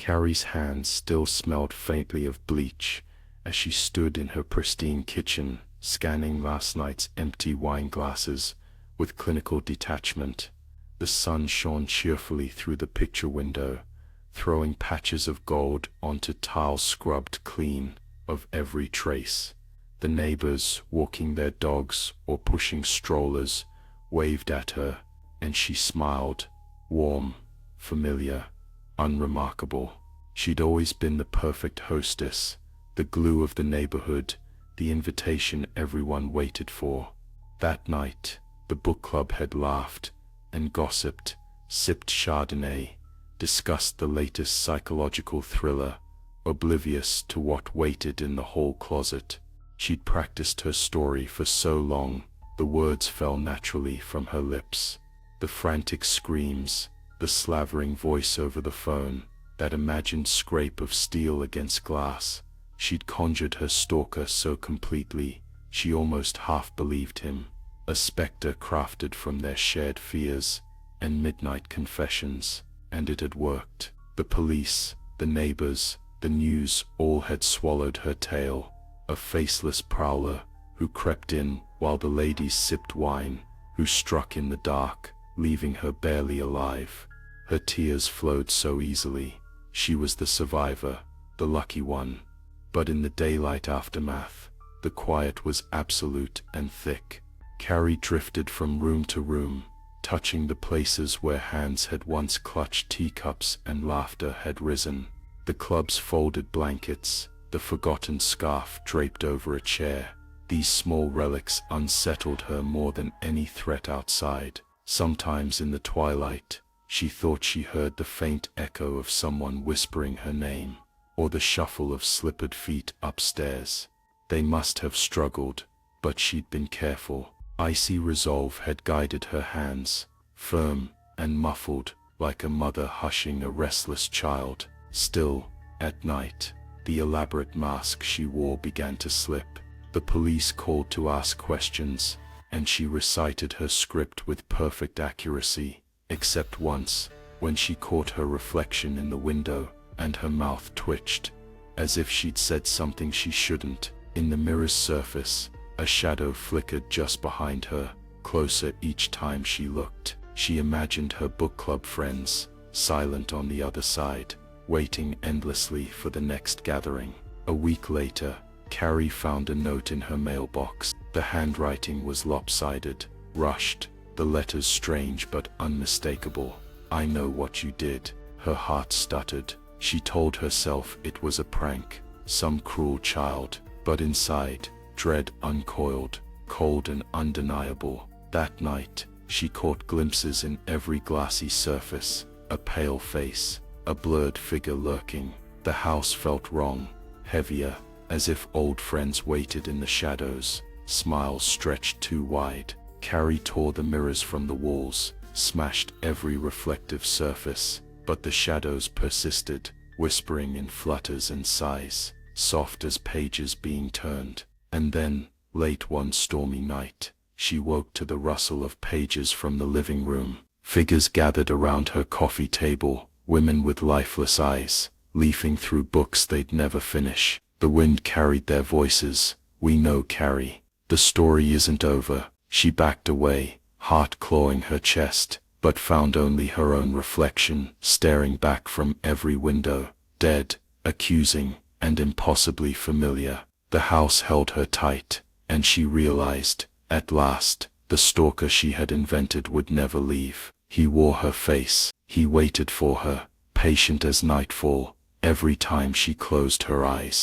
Carrie's hands still smelled faintly of bleach as she stood in her pristine kitchen, scanning last night's empty wine glasses with clinical detachment. The sun shone cheerfully through the picture window, throwing patches of gold onto tiles scrubbed clean of every trace. The neighbors, walking their dogs or pushing strollers, waved at her, and she smiled, warm, familiar, unremarkable. She'd always been the perfect hostess, the glue of the neighborhood, the invitation everyone waited for. That night, the book club had laughed and gossiped, sipped Chardonnay, discussed the latest psychological thriller, oblivious to what waited in the hall closet. She'd practiced her story for so long, the words fell naturally from her lips. The frantic screams, the slavering voice over the phone, that imagined scrape of steel against glass. She'd conjured her stalker so completely, she almost half believed him, a specter crafted from their shared fears and midnight confessions. And it had worked. The police, the neighbors, the news all had swallowed her tale. A faceless prowler who crept in while the ladies sipped wine, who struck in the dark, leaving her barely alive. Her tears flowed so easily. She was the survivor, the lucky one. But in the daylight aftermath, the quiet was absolute and thick. Carrie drifted from room to room, touching the places where hands had once clutched teacups and laughter had risen. The club's folded blankets, the forgotten scarf draped over a chair. These small relics unsettled her more than any threat outside. Sometimes in the twilight, she thought she heard the faint echo of someone whispering her name, or the shuffle of slippered feet upstairs. They must have struggled, but she'd been careful. Icy resolve had guided her hands, firm and muffled, like a mother hushing a restless child. Still, at night, the elaborate mask she wore began to slip. The police called to ask questions, and she recited her script with perfect accuracy, except once, when she caught her reflection in the window, and her mouth twitched, as if she'd said something she shouldn't. In the mirror's surface, a shadow flickered just behind her, closer each time she looked. She imagined her book club friends, silent on the other side, waiting endlessly for the next gathering. A week later, Carrie found a note in her mailbox. The handwriting was lopsided, rushed, the letters strange but unmistakable. "I know what you did." Her heart stuttered. She told herself it was a prank, some cruel child, but inside, dread uncoiled, cold and undeniable. That night, she caught glimpses in every glassy surface, a pale face, a blurred figure lurking. The house felt wrong, heavier, as if old friends waited in the shadows, smiles stretched too wide. Carrie tore the mirrors from the walls, smashed every reflective surface, but the shadows persisted, whispering in flutters and sighs, soft as pages being turned. And then, late one stormy night, she woke to the rustle of pages from the living room. Figures gathered around her coffee table, women with lifeless eyes, leafing through books they'd never finish. The wind carried their voices. "We know, Carrie. The story isn't over." She backed away, heart clawing her chest, but found only her own reflection, staring back from every window, dead, accusing, and impossibly familiar. The house held her tight, and she realized, at last, the stalker she had invented would never leave. He wore her face. He waited for her, patient as nightfall, every time she closed her eyes.